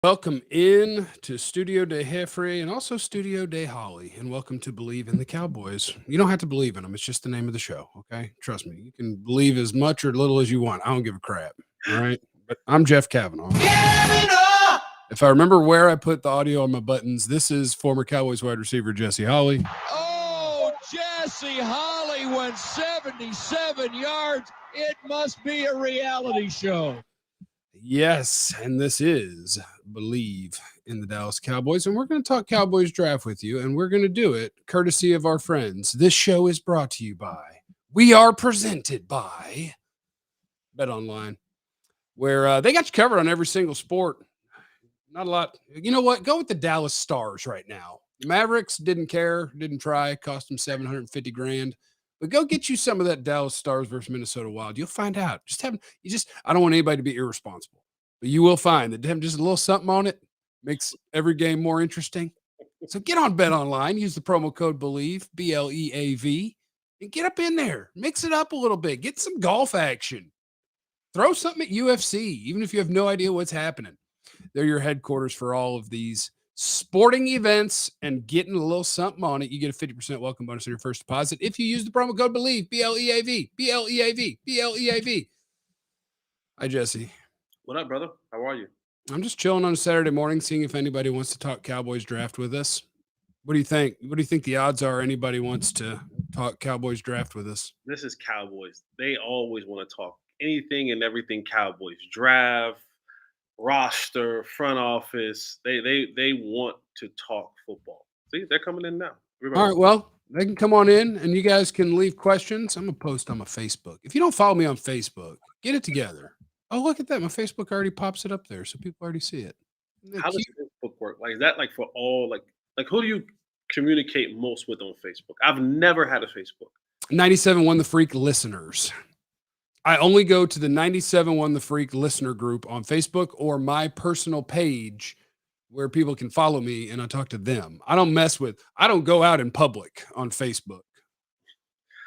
Welcome in to Studio de Jeffrey and also Studio de Holley, and welcome to Believe in the Cowboys. You don't have to believe in them; it's just the name of the show. Okay, trust me. You can believe as much or little as you want. I don't give a crap. All right, but I'm Jeff Cavanaugh. If I remember where I put the audio on my buttons, this is former Cowboys wide receiver Jesse Holley. Oh, Jesse Holley went 77 yards. It must be a reality show. Yes, and this is Believe in the Dallas Cowboys. And we're going to talk Cowboys draft with you, and we're going to do it courtesy of our friends. This show is brought to you by, we are presented by Bet Online, where they got you covered on every single sport. Not a lot. You know what? Go with the Dallas Stars right now. The Mavericks didn't care, didn't try, cost them 750 grand. But go get you some of that Dallas Stars versus Minnesota Wild. You'll find out. I don't want anybody to be irresponsible, but you will find that just a little something on it makes every game more interesting. So get on Bet Online, use the promo code BELIEVE, BLEAV, and get up in there. Mix it up a little bit. Get some golf action. Throw something at UFC, even if you have no idea what's happening. They're your headquarters for all of these sporting events, and getting a little something on it. You get a 50% welcome bonus on your first deposit if you use the promo code BELIEVE, BLEAV, BLEAV, BLEAV. Hi, Jesse. What up, brother? How are you? I'm just chilling on a Saturday morning, seeing if anybody wants to talk Cowboys draft with us. What do you think? What do you think the odds are anybody wants to talk Cowboys draft with us? This is Cowboys. They always want to talk anything and everything Cowboys. Draft, roster, front office. They want to talk football. See, they're coming in now. All right, well, they can come on in and you guys can leave questions. I'm going to post on my Facebook. If you don't follow me on Facebook, get it together. Oh, look at that. My Facebook already pops it up there, so people already see it. How does Facebook work? Like, is that like for all like who do you communicate most with on Facebook? I've never had a Facebook. 97 Won the Freak listeners. I only go to the 97 Won the Freak listener group on Facebook or my personal page where people can follow me and I talk to them. I don't go out in public on Facebook.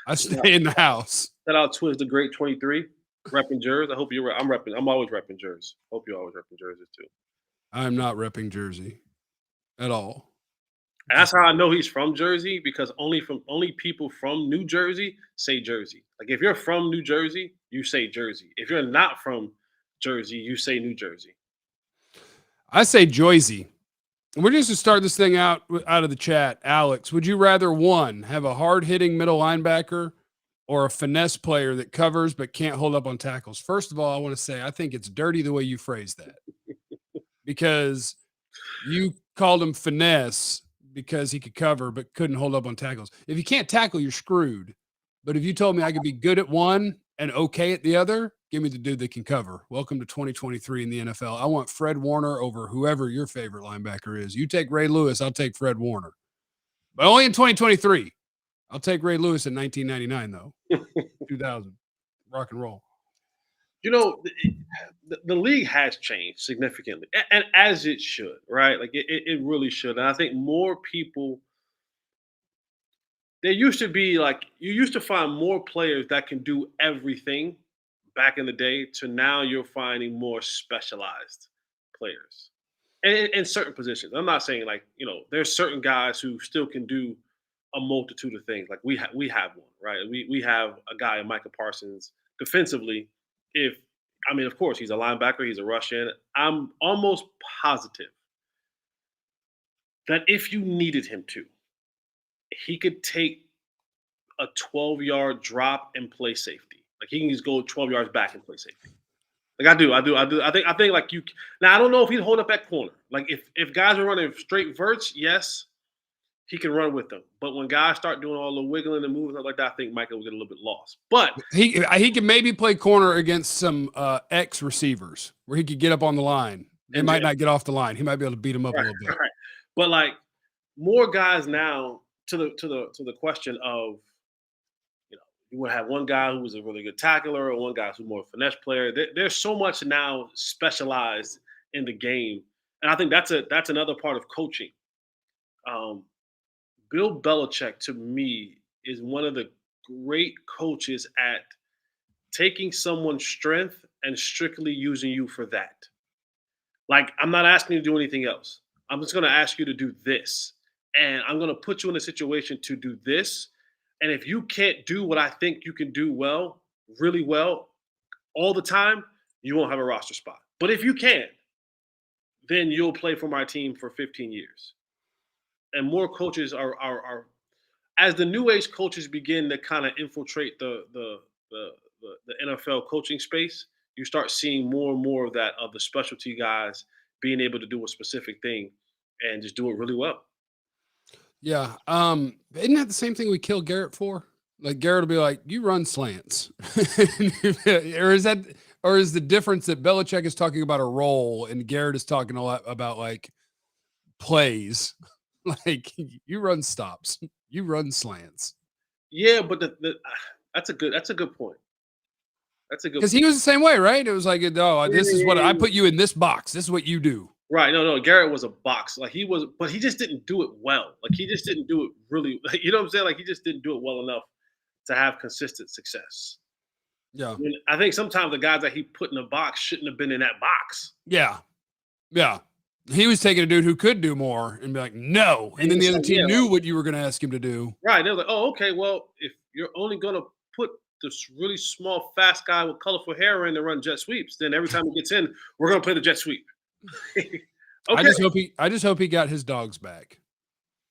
I stay in the house. Shout out Twiz the Great 23, repping Jersey. I hope you're I'm repping. I'm always repping Jersey. Hope you're always repping Jersey too. I'm not repping Jersey at all. And that's how I know he's from Jersey, because only people from New Jersey say Jersey. Like if you're from New Jersey, you say Jersey. If you're not from Jersey, you say New Jersey. I say Joyzy. And we're just to start this thing out of the chat. Alex, would you rather one have a hard-hitting middle linebacker or a finesse player that covers but can't hold up on tackles? First of all, I want to say I think it's dirty the way you phrase that, because you called him finesse because he could cover but couldn't hold up on tackles. If you can't tackle, you're screwed. But if you told me I could be good at one and okay at the other, give me the dude that can cover. Welcome to 2023 in the NFL. I want Fred Warner over whoever your favorite linebacker is. You take Ray Lewis, I'll take Fred Warner. But only in 2023. I'll take Ray Lewis in 1999, though. 2000. Rock and roll. You know, the league has changed significantly, and as it should, right? Like it really should. And I think more people, there used to be like, you used to find more players that can do everything back in the day, to now you're finding more specialized players in certain positions. I'm not saying like, there's certain guys who still can do a multitude of things. Like we have one, right? We have a guy, Micah Parsons, defensively. Of course, he's a linebacker, he's a rush in. I'm almost positive that if you needed him to, he could take a 12-yard drop and play safety. Like he can just go 12 yards back and play safety. Like I do. I think like you. Now I don't know if he'd hold up at corner. Like if guys are running straight verts, yes, he can run with them. But when guys start doing all the wiggling and moving like that, I think Micah will get a little bit lost. But he can maybe play corner against some ex receivers where he could get up on the line. They might not get off the line. He might be able to beat him up a little bit. Right. But like more guys now, to the question of, you would have one guy who was a really good tackler or one guy who's more finesse player. There's so much now specialized in the game, and I think that's another part of coaching. Bill Belichick, to me, is one of the great coaches at taking someone's strength and strictly using you for that. Like, I'm not asking you to do anything else. I'm just going to ask you to do this. And I'm going to put you in a situation to do this. And if you can't do what I think you can do well, really well, all the time, you won't have a roster spot. But if you can, then you'll play for my team for 15 years. And more coaches are as the new age coaches begin to kind of infiltrate the NFL coaching space, you start seeing more and more of that, of the specialty guys being able to do a specific thing and just do it really well. Yeah. Isn't that the same thing we kill Garrett for? Like Garrett will be like, "You run slants," or is the difference that Belichick is talking about a role and Garrett is talking a lot about like plays, like you run stops, you run slants. Yeah, but that's a good point. That's a good Because he was the same way, right? It was like, "No, this is what I Yeah. put you in this box. This is what you do." Right. No. Garrett was a box. Like he was, but he just didn't do it well. Like he just didn't do it really. You know what I'm saying? Like he just didn't do it well enough to have consistent success. Yeah. I think sometimes the guys that he put in the box shouldn't have been in that box. Yeah. Yeah. He was taking a dude who could do more and be like, "No." And then the other team knew what you were going to ask him to do. Right. They're like, oh, okay. Well, if you're only going to put this really small, fast guy with colorful hair in to run jet sweeps, then every time he gets in, we're going to play the jet sweep. Okay. I just hope he got his dogs back.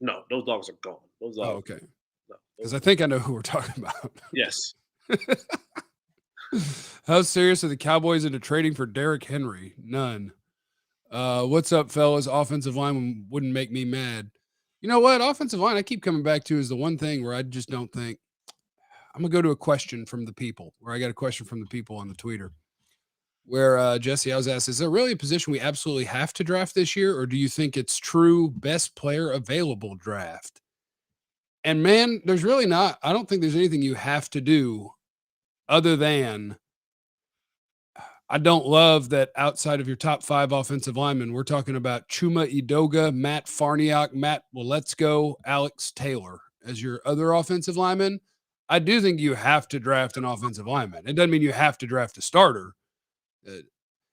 No, those dogs are gone. Those dogs. Oh, okay. No, Because I think I know who we're talking about. yes. How serious are the Cowboys into trading for Derrick Henry? None. What's up, fellas? Offensive line wouldn't make me mad. You know what? Offensive line, I keep coming back to is the one thing where I just don't think. I'm going to go to a question from the people, where I got a question from the people on the Twitter, where Jesse, I was asked, is there really a position we absolutely have to draft this year, or do you think it's true best player available draft? And man, there's really not. I don't think there's anything you have to do other than I don't love that outside of your top 5 offensive linemen, we're talking about Chuma Edoga, Matt Farniok, Matt Waletzko, Alex Taylor as your other offensive linemen. I do think you have to draft an offensive lineman. It doesn't mean you have to draft a starter.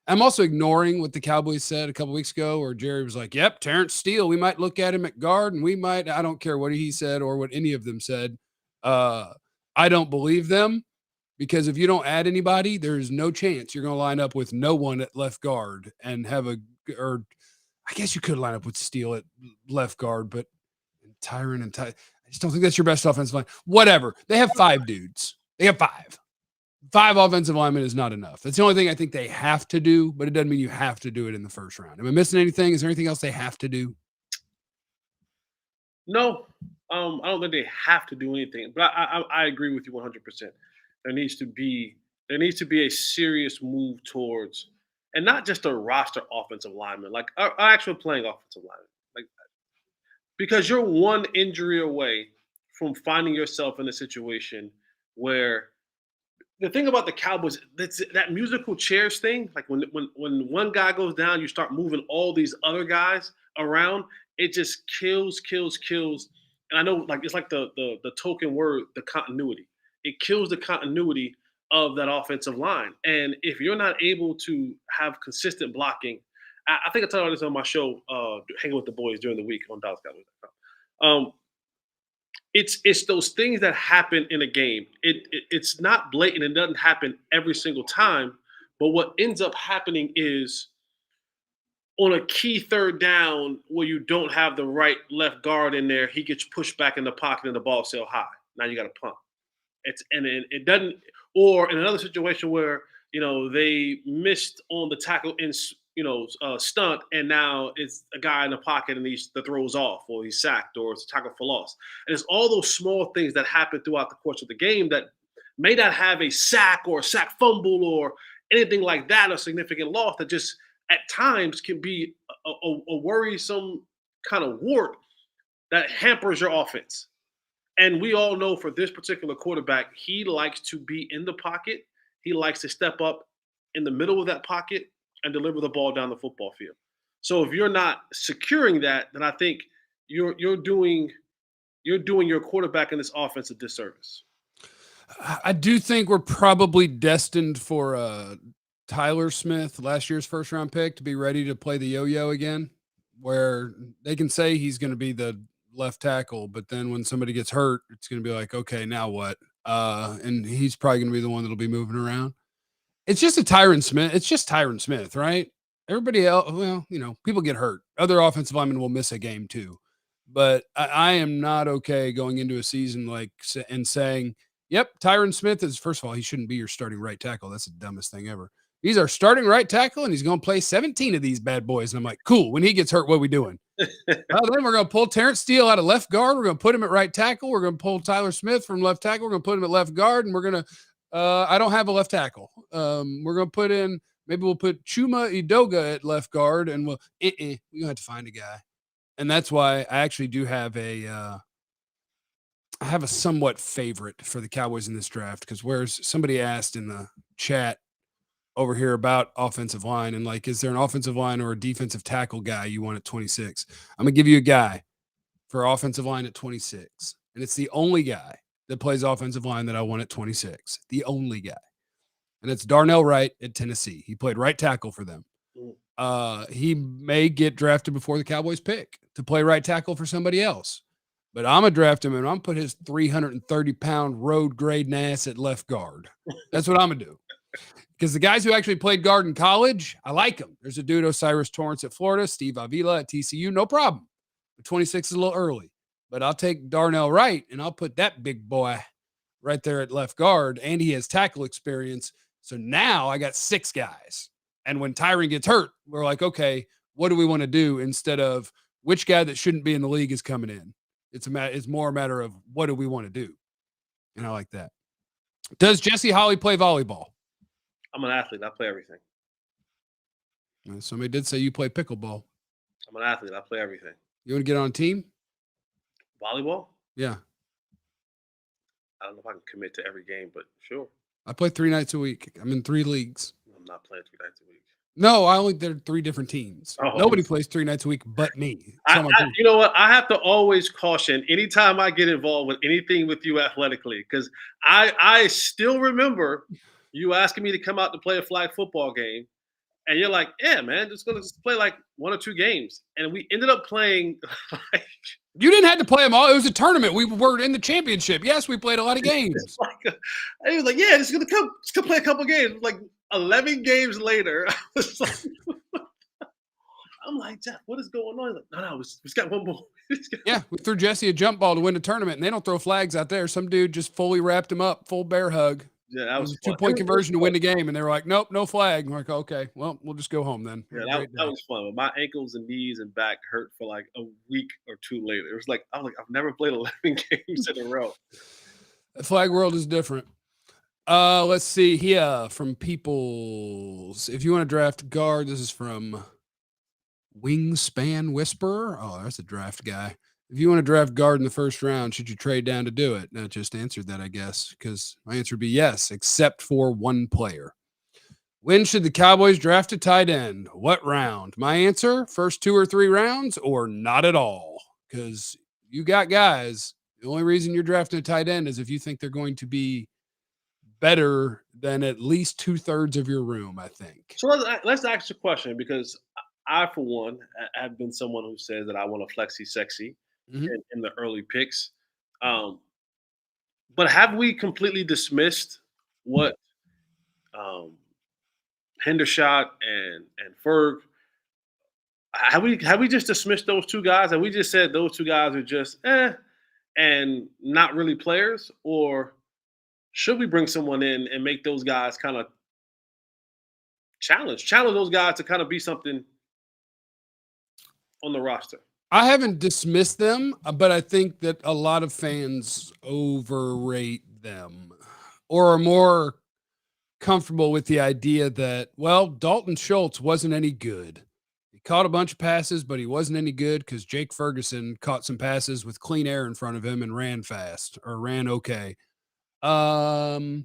I'm also ignoring what the Cowboys said a couple weeks ago, where Jerry was like, "Yep, Terrence Steele, we might look at him at guard, and we might." I don't care what he said or what any of them said. I don't believe them, because if you don't add anybody, there's no chance you're going to line up with no one at left guard and have or I guess you could line up with Steele at left guard, but Tyron and I just don't think that's your best offensive line. Whatever. They have 5 dudes. They have 5. 5 offensive linemen is not enough. That's the only thing I think they have to do, but it doesn't mean you have to do it in the first round. Am I missing anything? Is there anything else they have to do? No, I don't think they have to do anything, but I agree with you 100%. There needs to be a serious move towards, and not just a roster offensive lineman, like an actual playing offensive lineman, like, because you're one injury away from finding yourself in a situation where the thing about the Cowboys, that musical chairs thing. Like when one guy goes down, you start moving all these other guys around. It just kills. And I know, like, it's like the token word, the continuity. It kills the continuity of that offensive line. And if you're not able to have consistent blocking, I think I told you this on my show, Hanging with the Boys during the week on Dallas Cowboys.com. It's those things that happen in a game. It's not blatant. It doesn't happen every single time. But what ends up happening is on a key third down where you don't have the right left guard in there, he gets pushed back in the pocket and the ball sail high. Now you got to punt. It doesn't. Or in another situation where they missed on the tackle in stunt, and now it's a guy in the pocket and the throws off, or he's sacked, or it's a tackle for loss. And it's all those small things that happen throughout the course of the game that may not have a sack or a sack fumble or anything like that, a significant loss that just at times can be a worrisome kind of wart that hampers your offense. And we all know for this particular quarterback, he likes to be in the pocket. He likes to step up in the middle of that pocket and deliver the ball down the football field. So if you're not securing that, then I think you're doing your quarterback in this offense a disservice. I do think we're probably destined for Tyler Smith, last year's first round pick, to be ready to play the yo-yo again, where they can say he's going to be the left tackle, but then when somebody gets hurt, it's going to be like, okay, now what? And he's probably going to be the one that'll be moving around. It's just Tyron Smith. It's just Tyron Smith, right? Everybody else, well, people get hurt. Other offensive linemen will miss a game too. But I am not okay going into a season and saying, yep, Tyron Smith is, first of all, he shouldn't be your starting right tackle. That's the dumbest thing ever. He's our starting right tackle, and he's going to play 17 of these bad boys. And I'm like, cool. When he gets hurt, what are we doing? Well, then we're going to pull Terrence Steele out of left guard. We're going to put him at right tackle. We're going to pull Tyler Smith from left tackle. We're going to put him at left guard, and we're going to I don't have a left tackle. We're going to put in, maybe we'll put Chuma Idoga at left guard, and we're going to have to find a guy. And that's why I actually do have I have a somewhat favorite for the Cowboys in this draft, because whereas somebody asked in the chat over here about offensive line and is there an offensive line or a defensive tackle guy you want at 26? I'm going to give you a guy for offensive line at 26. And it's the only guy that plays offensive line that I want at 26. The only guy. And it's Darnell Wright at Tennessee. He played right tackle for them. He may get drafted before the Cowboys pick to play right tackle for somebody else. But I'm going to draft him, and I'm going to put his 330-pound road grade ass at left guard. That's what I'm going to do. Because the guys who actually played guard in college, I like them. There's a dude, Osiris Torrance at Florida, Steve Avila at TCU, no problem. But 26 is a little early. But I'll take Darnell Wright, and I'll put that big boy right there at left guard, and he has tackle experience. So now I got 6 guys. And when Tyron gets hurt, we're like, okay, what do we want to do instead of which guy that shouldn't be in the league is coming in? It's more a matter of what do we want to do? And I like that. Does Jesse Holley play volleyball? I'm an athlete. I play everything. Somebody did say you play pickleball. I'm an athlete. I play everything. You want to get on a team? Volleyball? Yeah. I don't know if I can commit to every game, but sure. I play 3 nights a week. I'm in 3 leagues. I'm not playing 3 nights a week. No, there are 3 different teams. Oh, nobody plays 3 nights a week but me. You know what? I have to always caution anytime I get involved with anything with you athletically, because I still remember you asking me to come out to play a flag football game, and you're like, yeah, man, just going to play 1 or 2 games. And we ended up playing You didn't have to play them all. It was a tournament. We were in the championship. Yes, we played a lot of games. He was like, yeah, just going to play a couple games. 11 games later, I was like, I'm like, Jeff, what is going on? He's like, no, we got one more. Yeah, we threw Jesse a jump ball to win the tournament, and they don't throw flags out there. Some dude just fully wrapped him up, full bear hug. Yeah, that was a 2-point conversion to win the game, and they were like, nope, no flag. I'm like, okay, well, we'll just go home then. Yeah, that was fun. But my ankles and knees and back hurt for a week or 2 later. It was I've never played 11 games in a row. The flag world is different. Let's see here from Peoples. If you want to draft guard, this is from Wingspan Whisperer. Oh, that's a draft guy. If you want to draft guard in the first round, should you trade down to do it? I just answered that, I guess, because my answer would be yes, except for one player. When should the Cowboys draft a tight end? What round? My answer, first 2 or 3 rounds, or not at all, because you got guys. The only reason you're drafting a tight end is if you think they're going to be better than at least 2/3 of your room, I think. So let's ask the question, because I, for one, have been someone who says that I want a flexi sexy in the early picks. But have we completely dismissed what Hendershot and Ferg? Have we just dismissed those 2 guys? Have we just said those 2 guys are just and not really players? Or should we bring someone in and make those guys kind of challenge those guys to kind of be something on the roster? I haven't dismissed them, but I think that a lot of fans overrate them or are more comfortable with the idea that, well, Dalton Schultz wasn't any good. He caught a bunch of passes, but he wasn't any good because Jake Ferguson caught some passes with clean air in front of him and ran fast or ran okay. I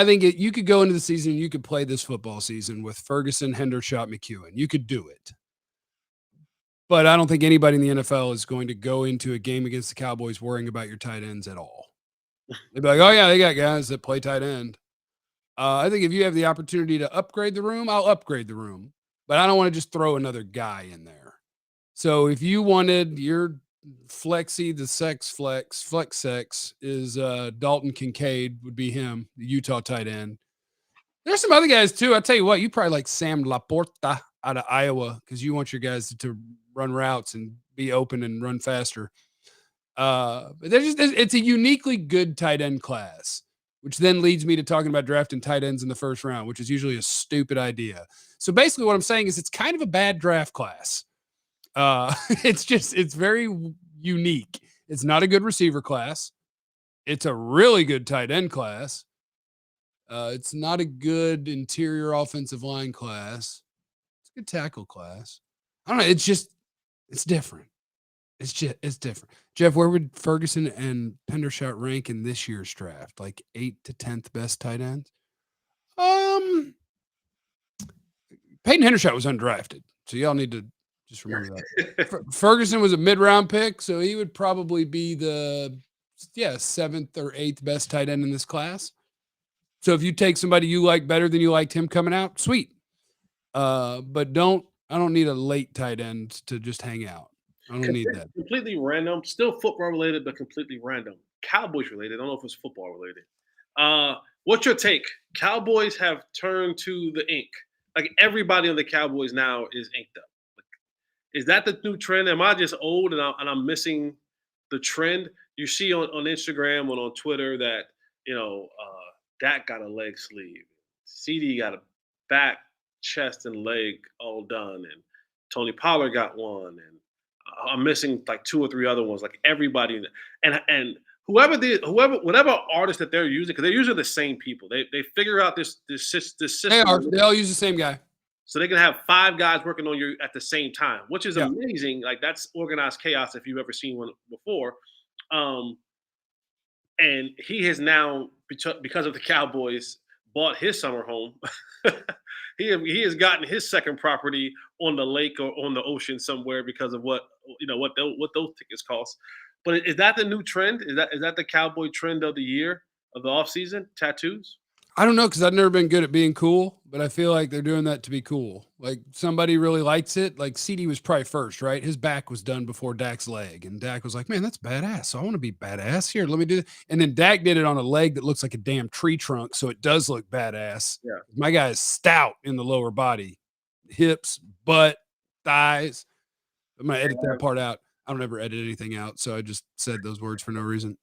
think you could go into the season, you could play this football season with Ferguson, Hendershot, McEwen. You could do it. But I don't think anybody in the NFL is going to go into a game against the Cowboys worrying about your tight ends at all. They'd be like, oh, yeah, they got guys that play tight end. I think if you have the opportunity to upgrade the room, I'll upgrade the room, but I don't want to just throw another guy in there. So if you wanted your flexy, the flex sex is Dalton Kincaid would be him, the Utah tight end. There's some other guys too. I'll tell you what, you probably like Sam Laporta out of Iowa because you want your guys to run routes and be open and run faster. But it's a uniquely good tight end class, which then leads me to talking about drafting tight ends in the first round, which is usually a stupid idea. So basically what I'm saying is it's kind of a bad draft class. It's very unique. It's not a good receiver class. It's a really good tight end class. It's not a good interior offensive line class. It's a good tackle class. I don't know. It's different. It's different. Jeff, where would Ferguson and Pendershot rank in this year's draft? Like 8th to 10th best tight ends? Peyton Hendershot was undrafted. So y'all need to just remember that. Ferguson was a mid-round pick, so he would probably be the 7th or 8th best tight end in this class. So if you take somebody you like better than you liked him coming out, sweet. But I don't need a late tight end to just hang out. I don't need that. Completely random, still football related, but completely random. Cowboys related. I don't know if it's football related. What's your take? Cowboys have turned to the ink. Like everybody on the Cowboys now is inked up. Like, is that the new trend? Am I just old and I'm missing the trend? You see on Instagram and on Twitter that Dak got a leg sleeve, CD got a back, chest, and leg all done, and Tony Pollard got one, and I'm missing like 2 or 3 other ones. Like everybody, and whatever artist that they're using, because they're using the same people. They figure out this system. They all use the same guy, so they can have 5 guys working on you at the same time, which is amazing. Like that's organized chaos if you've ever seen one before. And he has now, because of the Cowboys, bought his summer home. He has gotten his second property on the lake or on the ocean somewhere because of what those tickets cost. But is that the new trend? Is that the Cowboy trend of the year, of the offseason? Tattoos? I don't know, because I've never been good at being cool, but I feel like they're doing that to be cool. Like somebody really likes it. Like CD was probably first, right? His back was done before Dak's leg. And Dak was like, man, that's badass. So I want to be badass. Here, let me do it. And then Dak did it on a leg that looks like a damn tree trunk. So it does look badass. Yeah. My guy is stout in the lower body, hips, butt, thighs. I'm going to edit that part out. I don't ever edit anything out. So I just said those words for no reason.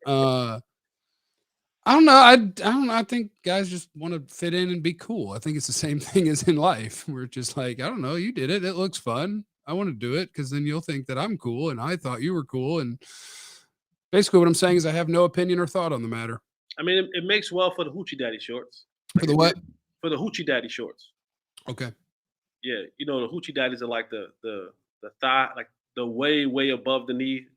I don't know. I don't know. I think guys just want to fit in and be cool. I think it's the same thing as in life. We're just like, I don't know. You did it. It looks fun. I want to do it because then you'll think that I'm cool and I thought you were cool. And basically what I'm saying is I have no opinion or thought on the matter. I mean, it makes well for the Hoochie Daddy shorts. For the what? For the Hoochie Daddy shorts. Okay. Yeah. The Hoochie Daddies are like the thigh, like the way above the knee.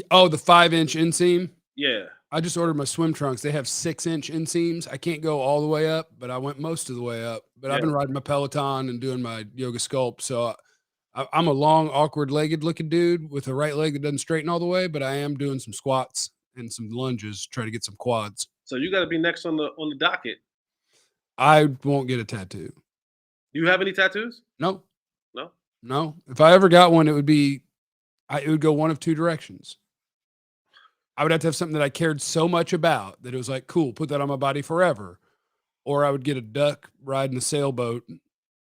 Oh, the 5-inch inseam? Yeah. I just ordered my swim trunks. They have 6-inch inseams. I can't go all the way up, but I went most of the way up. But I've been riding my Peloton and doing my yoga sculpt. So I'm a long, awkward-legged looking dude with a right leg that doesn't straighten all the way, but I am doing some squats and some lunges, try to get some quads. So you got to be next on the docket. I won't get a tattoo. Do you have any tattoos? No. No? No. If I ever got one, it would go one of 2 directions. I would have to have something that I cared so much about that it was like, cool, put that on my body forever. Or I would get a duck riding a sailboat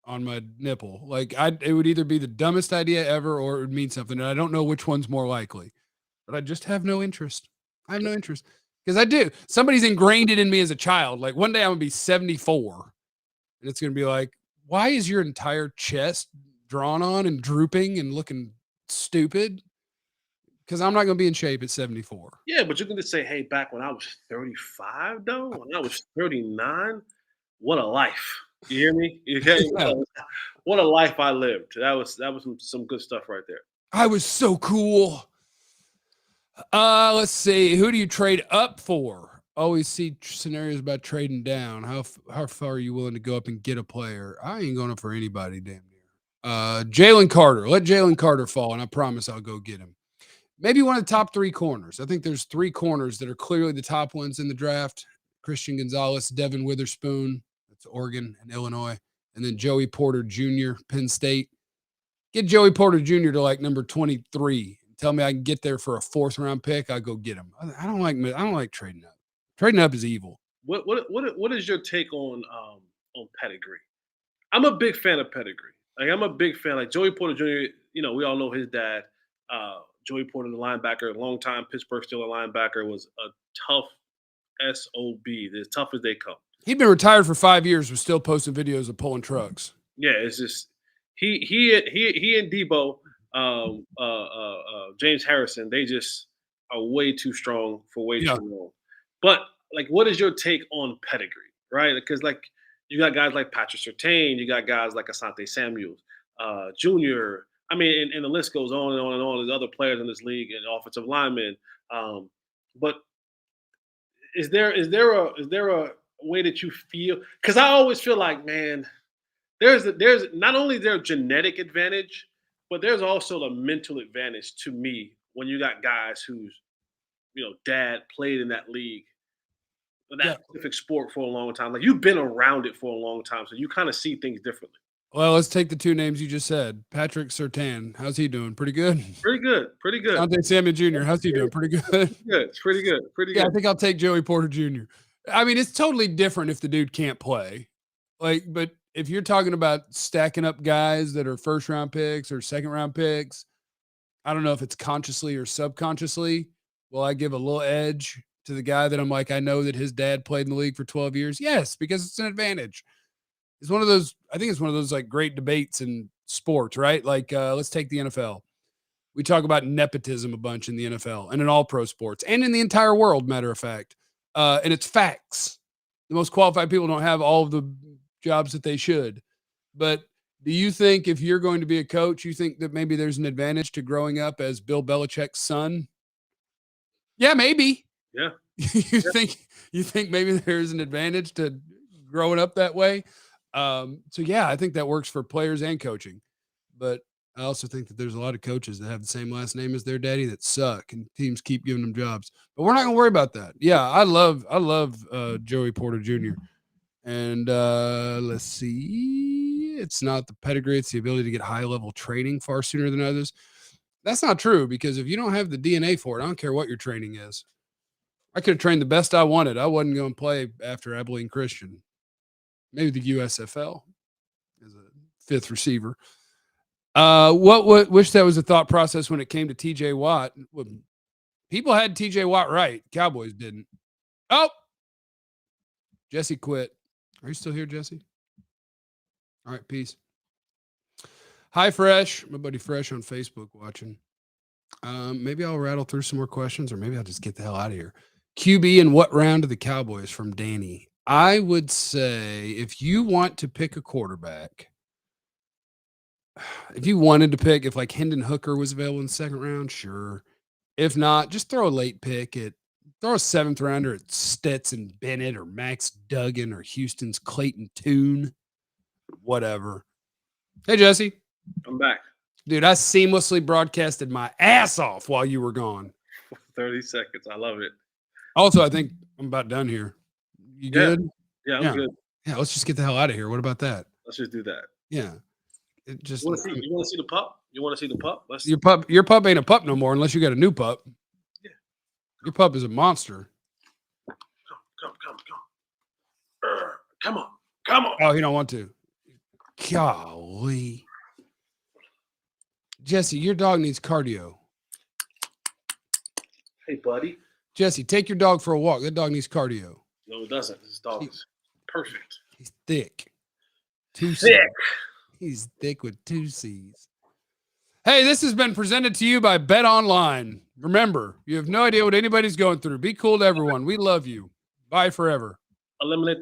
on my nipple. Like it would either be the dumbest idea ever or it would mean something. And I don't know which one's more likely, but I just have no interest. I have no interest because I do. Somebody's ingrained it in me as a child. Like one day I'm going to be 74 and it's going to be like, why is your entire chest drawn on and drooping and looking stupid? Because I'm not going to be in shape at 74. Yeah, but you can just say, hey, back when I was 35, though, when I was 39, what a life. You hear me? Yeah. What a life I lived. That was some good stuff right there. I was so cool. Let's see. Who do you trade up for? Always see scenarios about trading down. How far are you willing to go up and get a player? I ain't going up for anybody, damn near. Jalen Carter. Let Jalen Carter fall, and I promise I'll go get him. Maybe one of the top 3 corners. I think there's 3 corners that are clearly the top ones in the draft. Christian Gonzalez, Devin Witherspoon. It's Oregon and Illinois. And then Joey Porter Jr., Penn State. Get Joey Porter Jr. to like number 23. Tell me I can get there for a 4th round pick. I go get him. I don't like trading up. Trading up is evil. What is your take on pedigree? I'm a big fan of pedigree. Like I'm a big fan. Like Joey Porter Jr. We all know his dad. Joey Porter, the linebacker, long time Pittsburgh Steelers linebacker, was a tough SOB. As tough as they come. He'd been retired for 5 years, was still posting videos of pulling trucks. Yeah, it's just he and Debo, James Harrison, they just are way too strong for way too long. But like, what is your take on pedigree, right? Because like you got guys like Patrick Surtain, you got guys like Asante Samuel, Jr. I mean, and the list goes on and on and on. There's other players in this league and offensive linemen. But is there a way that you feel? Because I always feel like, man, there's not only their genetic advantage, but there's also the mental advantage to me when you got guys whose dad played in that league, that specific sport for a long time. Like you've been around it for a long time, so you kind of see things differently. Well, let's take the 2 names you just said. Patrick Surtain, how's he doing? Pretty good. Pretty good. Asante Samuel Jr., how's he doing? Pretty good. It's pretty good. Yeah, I think I'll take Joey Porter Jr. I mean, it's totally different if the dude can't play. But if you're talking about stacking up guys that are 1st round picks or 2nd round picks, I don't know if it's consciously or subconsciously. Will I give a little edge to the guy that I'm like, I know that his dad played in the league for 12 years? Yes, because it's an advantage. It's one of those, I think it's one of those like great debates in sports, right? Like, let's take the NFL. We talk about nepotism a bunch in the NFL and in all pro sports and in the entire world, matter of fact. And it's facts. The most qualified people don't have all of the jobs that they should. But do you think if you're going to be a coach, you think that maybe there's an advantage to growing up as Bill Belichick's son? Yeah, maybe. Yeah. You think maybe there's an advantage to growing up that way? So yeah, I think that works for players and coaching. But I also think that there's a lot of coaches that have the same last name as their daddy that suck, and teams keep giving them jobs. But we're not gonna worry about that. Yeah, I love Joey Porter Jr. And let's see. It's not the pedigree, it's the ability to get high-level training far sooner than others. That's not true, because if you don't have the DNA for it, I don't care what your training is. I could have trained the best I wanted. I wasn't going to play after Abilene Christian. Maybe the USFL as a 5th receiver. What wish that was a thought process when it came to TJ Watt. People had TJ Watt right. Cowboys didn't. Oh, Jesse quit. Are you still here, Jesse? All right, peace. Hi, Fresh. My buddy Fresh on Facebook watching. Maybe I'll rattle through some more questions, or maybe I'll just get the hell out of here. QB in what round of the Cowboys from Danny? I would say if you want to pick a quarterback, if you wanted to pick, if like Hendon Hooker was available in the 2nd round, sure. If not, just throw a late pick throw a 7th rounder at Stetson Bennett or Max Duggan or Houston's Clayton Tune, whatever. Hey, Jesse. I'm back. Dude, I seamlessly broadcasted my ass off while you were gone. 30 seconds. I love it. Also, I think I'm about done here. You good? Yeah, I'm good. Yeah, let's just get the hell out of here. What about that? Let's just do that. Yeah. It just You want to see the pup? You want to see the pup? Your pup ain't a pup no more unless you got a new pup. Yeah. Your pup is a monster. Come on. Oh, he don't want to. Golly. Jesse, your dog needs cardio. Hey, buddy. Jesse, take your dog for a walk. That dog needs cardio. No, it doesn't. This dog is perfect. He's thick. Thick. He's thick with 2 C's. Hey, this has been presented to you by Bet Online. Remember, you have no idea what anybody's going through. Be cool to everyone. We love you. Bye forever. Eliminate the